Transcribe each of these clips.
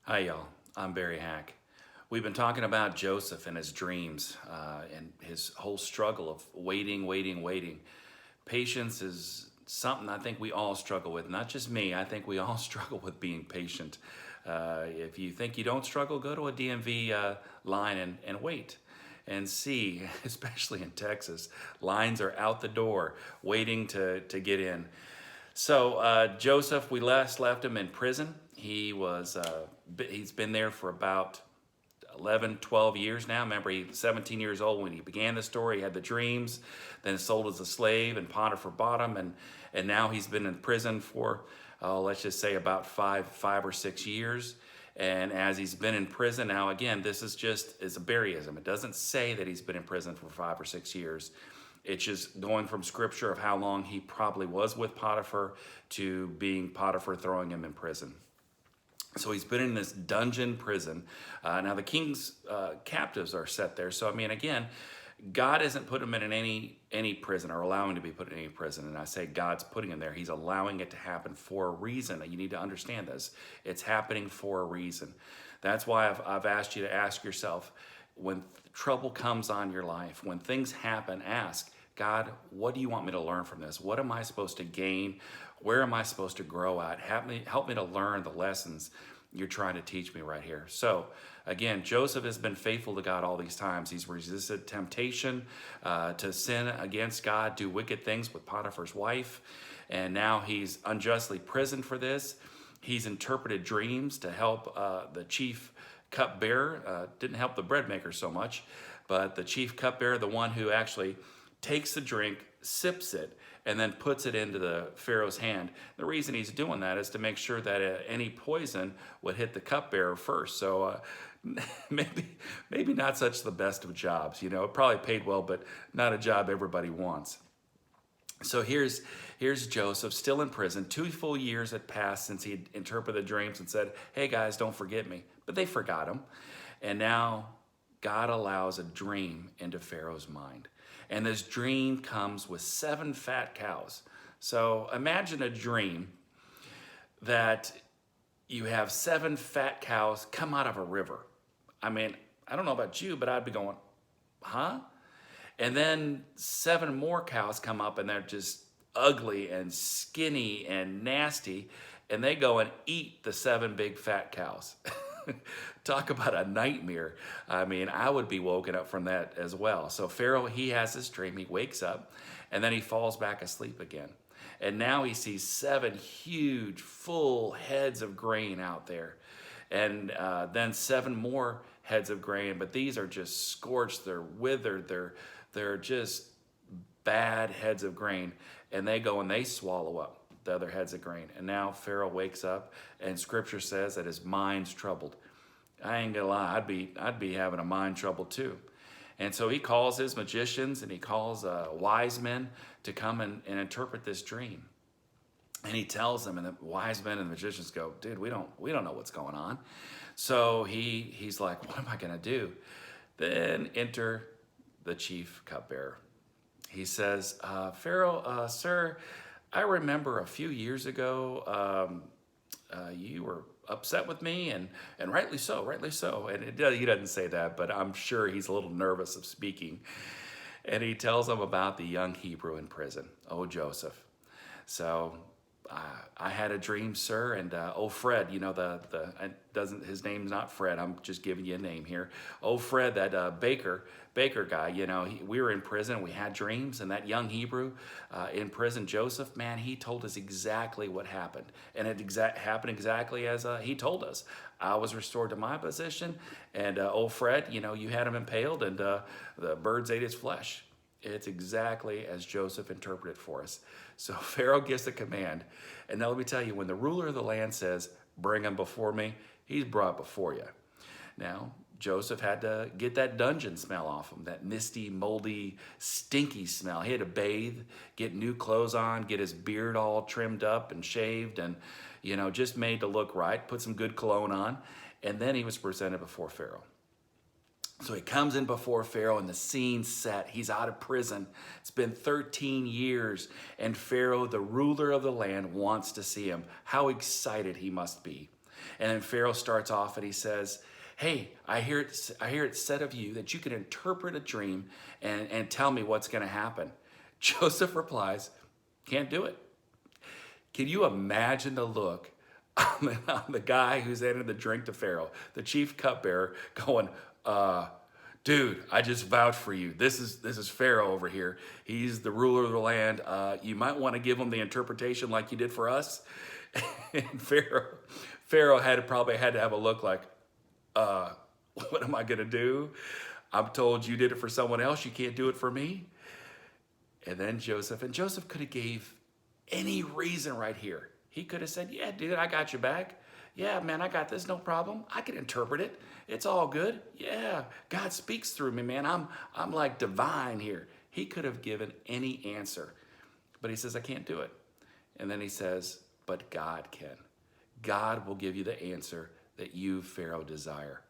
Hi, y'all. I'm Barry Hack. We've been talking about Joseph and his dreams and his whole struggle of waiting, waiting, waiting. Patience is something I think we all struggle with. Not just me, I think we all struggle with being patient. If you think you don't struggle, go to a DMV line and wait and see, especially in Texas, lines are out the door waiting to get in. So Joseph, we last left him in prison. He's been there for about 11, 12 years now. Remember, he was 17 years old when he began the story. He had the dreams, then sold as a slave, and Potiphar bought him, and now he's been in prison for, let's just say about five or 6 years. And as he's been in prison now, again, this is just is a Barryism. It doesn't say that he's been in prison for 5 or 6 years. It's just going from scripture of how long he probably was with Potiphar to being Potiphar throwing him in prison. So he's been in this dungeon prison. Now the king's captives are set there. So I mean, again, God isn't putting him in any prison or allowing to be put in any prison. And I say God's putting him there. He's allowing it to happen for a reason. You need to understand this. It's happening for a reason. That's why I've asked you to ask yourself, when trouble comes on your life, when things happen, ask, God, what do you want me to learn from this? What am I supposed to gain? Where am I supposed to grow at? Help me to learn the lessons you're trying to teach me right here. So again, Joseph has been faithful to God all these times. He's resisted temptation to sin against God, do wicked things with Potiphar's wife. And now he's unjustly imprisoned for this. He's interpreted dreams to help the chief cupbearer. Didn't help the bread maker so much, but the chief cupbearer, the one who actually takes the drink, sips it, and then puts it into the Pharaoh's hand. The reason he's doing that is to make sure that any poison would hit the cupbearer first. So maybe not such the best of jobs. You know, it probably paid well, but not a job everybody wants. So here's Joseph still in prison. 2 full years had passed since he interpreted dreams and said, hey guys, don't forget me. But they forgot him. And now God allows a dream into Pharaoh's mind. And this dream comes with 7 fat cows. So imagine a dream that you have 7 fat cows come out of a river. I mean, I don't know about you, but I'd be going, huh? And then 7 more cows come up and they're just ugly and skinny and nasty. And they go and eat the 7 big fat cows. Talk about a nightmare. I mean, I would be woken up from that as well. So Pharaoh, he has this dream. He wakes up and then he falls back asleep again. And now he sees 7 huge, full heads of grain out there. And then 7 more heads of grain, but these are just scorched. They're withered. They're just bad heads of grain. And they go and they swallow up the other heads of grain. And now Pharaoh wakes up and scripture says that his mind's troubled. I ain't gonna lie, I'd be having a mind trouble too. And so he calls his magicians and he calls wise men to come and interpret this dream. And he tells them, and the wise men and the magicians go, dude, we don't know what's going on. So he's like, what am I gonna do? Then enter the chief cupbearer. He says, Pharaoh, sir, I remember a few years ago, you were upset with me, and rightly so, rightly so. And he doesn't say that, but I'm sure he's a little nervous of speaking. And he tells them about the young Hebrew in prison, Joseph. So I had a dream, sir, and Fred, you know, his name's not Fred. I'm just giving you a name here. Fred, that baker guy, you know, we were in prison. We had dreams, and that young Hebrew in prison, Joseph, man, he told us exactly what happened, and it happened exactly as he told us. I was restored to my position, and Fred, you know, you had him impaled, and the birds ate his flesh. It's exactly as Joseph interpreted for us. So Pharaoh gives the command. And now let me tell you, when the ruler of the land says, bring him before me, he's brought before you. Now, Joseph had to get that dungeon smell off him, that misty, moldy, stinky smell. He had to bathe, get new clothes on, get his beard all trimmed up and shaved and, you know, just made to look right, put some good cologne on. And then he was presented before Pharaoh. So he comes in before Pharaoh and the scene's set. He's out of prison. It's been 13 years and Pharaoh, the ruler of the land, wants to see him. How excited he must be. And then Pharaoh starts off and he says, hey, I hear it said of you that you can interpret a dream and tell me what's going to happen. Joseph replies, can't do it. Can you imagine the look on the guy who's handed the drink to Pharaoh, the chief cupbearer, going, dude, I just vouch for you. This is Pharaoh over here. He's the ruler of the land. You might want to give him the interpretation like you did for us. And Pharaoh probably had to have a look like, what am I going to do? I'm told you did it for someone else. You can't do it for me. And then Joseph could have gave any reason right here. He could have said, yeah, dude, I got your back. Yeah, man, I got this, no problem. I can interpret it. It's all good. Yeah, God speaks through me, man. I'm like divine here. He could have given any answer, but he says, I can't do it. And then he says, but God can. God will give you the answer that you, Pharaoh, desire.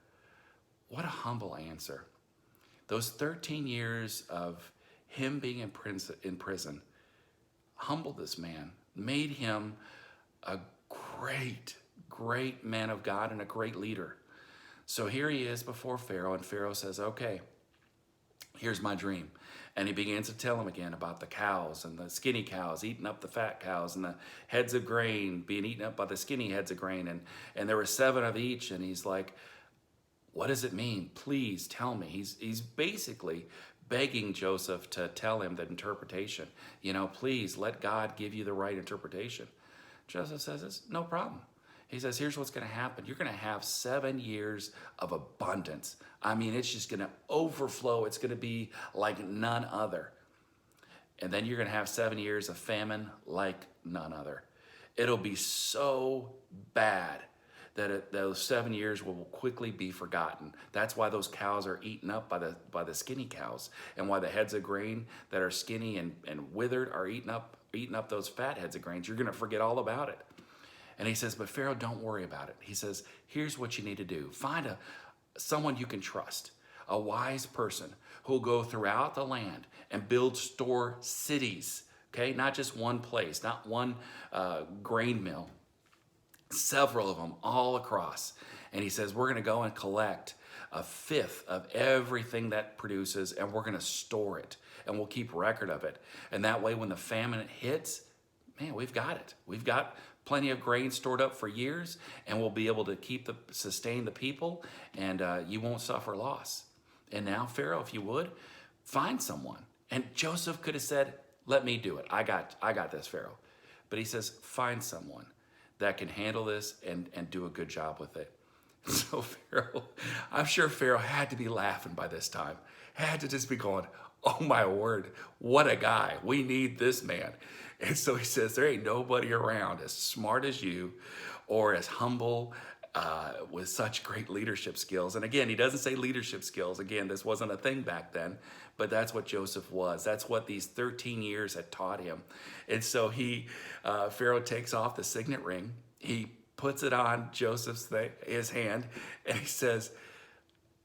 What a humble answer. Those 13 years of him being in prison humbled this man, made him a great man of God and a great leader. So here he is before Pharaoh, and Pharaoh says, okay, here's my dream. And he begins to tell him again about the cows and the skinny cows eating up the fat cows and the heads of grain being eaten up by the skinny heads of grain. And there were 7 of each. And he's like, what does it mean? Please tell me. He's basically begging Joseph to tell him the interpretation. Please let God give you the right interpretation. Joseph says, it's no problem. He says, here's what's going to happen. You're going to have 7 years of abundance. I mean, it's just going to overflow. It's going to be like none other. And then you're going to have 7 years of famine like none other. It'll be so bad that those 7 years will quickly be forgotten. That's why those cows are eaten up by the skinny cows, and why the heads of grain that are skinny and withered are eating up those fat heads of grains. You're going to forget all about it. And he says, but Pharaoh, don't worry about it. He says, here's what you need to do. Find someone you can trust, a wise person who will go throughout the land and build store cities, okay? Not just one place, not one grain mill, several of them all across. And he says, we're going to go and collect 1/5 of everything that produces, and we're going to store it, and we'll keep record of it. And that way, when the famine hits, man, we've got it. We've got plenty of grain stored up for years, and we'll be able to sustain the people, and you won't suffer loss. And now, Pharaoh, if you would, find someone. And Joseph could have said, let me do it. I got this, Pharaoh. But he says, find someone that can handle this and do a good job with it. So Pharaoh, I'm sure Pharaoh had to be laughing by this time, had to just be going, oh my word, what a guy. We need this man. And so he says, there ain't nobody around as smart as you or as humble with such great leadership skills. And again, he doesn't say leadership skills. Again, this wasn't a thing back then, but that's what Joseph was. That's what these 13 years had taught him. And so Pharaoh takes off the signet ring. He puts it on his hand, and he says,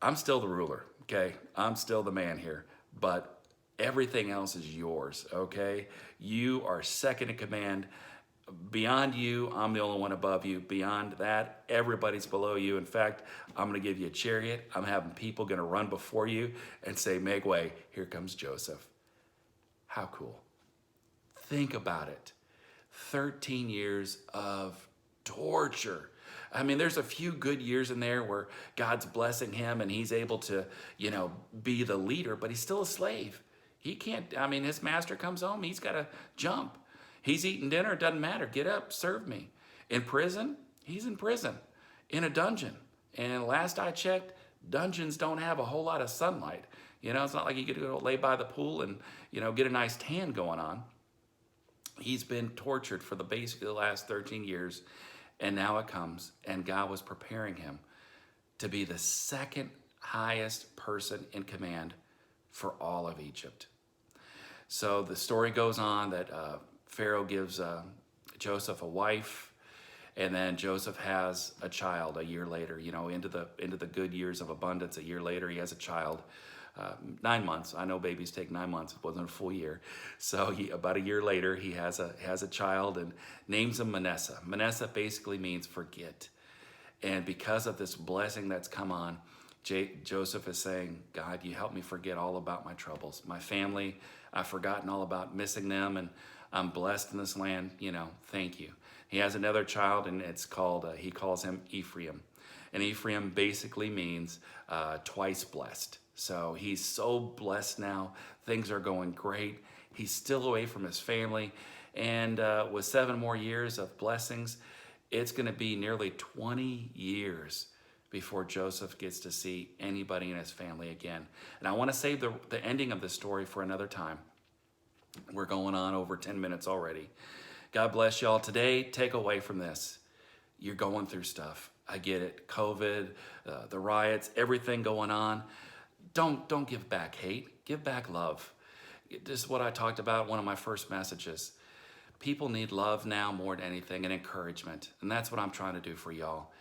I'm still the ruler, okay? I'm still the man here, but everything else is yours, okay? You are second in command. Beyond you, I'm the only one above you. Beyond that, everybody's below you. In fact, I'm going to give you a chariot. I'm having people going to run before you and say, make way. Here comes Joseph. How cool. Think about it. 13 years of torture. I mean, there's a few good years in there where God's blessing him and he's able to, be the leader, but he's still a slave. He can't, his master comes home, he's got to jump. He's eating dinner, it doesn't matter. Get up, serve me. In prison, he's in prison, in a dungeon. And last I checked, dungeons don't have a whole lot of sunlight. It's not like you get to go lay by the pool and, get a nice tan going on. He's been tortured for basically the last 13 years. And now it comes, and God was preparing him to be the second highest person in command for all of Egypt. So the story goes on that Pharaoh gives Joseph a wife, and then Joseph has a child a year later. Into the good years of abundance. A year later, he has a child. 9 months. I know babies take 9 months. It wasn't a full year. So about a year later, he has a child and names him Manasseh. Manasseh basically means forget. And because of this blessing that's come on, Joseph is saying, God, you help me forget all about my troubles. My family, I've forgotten all about missing them, and I'm blessed in this land. Thank you. He has another child, and it's called, he calls him Ephraim. And Ephraim basically means twice blessed. So he's so blessed now. Things are going great. He's still away from his family. And with 7 more years of blessings, it's going to be nearly 20 years before Joseph gets to see anybody in his family again. And I want to save the ending of the story for another time. We're going on over 10 minutes already. God bless y'all. Today, take away from this. You're going through stuff. I get it. COVID, the riots, everything going on. Don't give back hate. Give back love. This is what I talked about in one of my first messages. People need love now more than anything, and encouragement. And that's what I'm trying to do for y'all.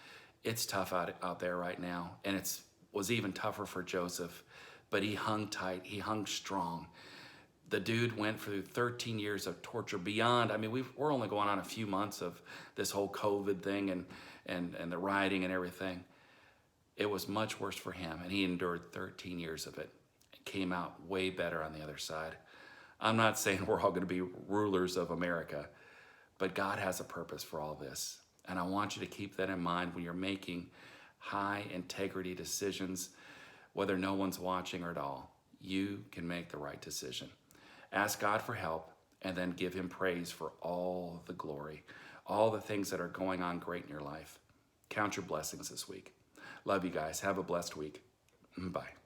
It's tough out there right now, and it was even tougher for Joseph, but he hung tight. He hung strong. The dude went through 13 years of torture beyond. I mean, we're only going on a few months of this whole COVID thing and the rioting and everything. It was much worse for him, and he endured 13 years of it. It came out way better on the other side. I'm not saying we're all going to be rulers of America, but God has a purpose for all this. And I want you to keep that in mind when you're making high integrity decisions, whether no one's watching or at all. You can make the right decision. Ask God for help, and then give him praise for all the glory, all the things that are going on great in your life. Count your blessings this week. Love you guys. Have a blessed week. Bye.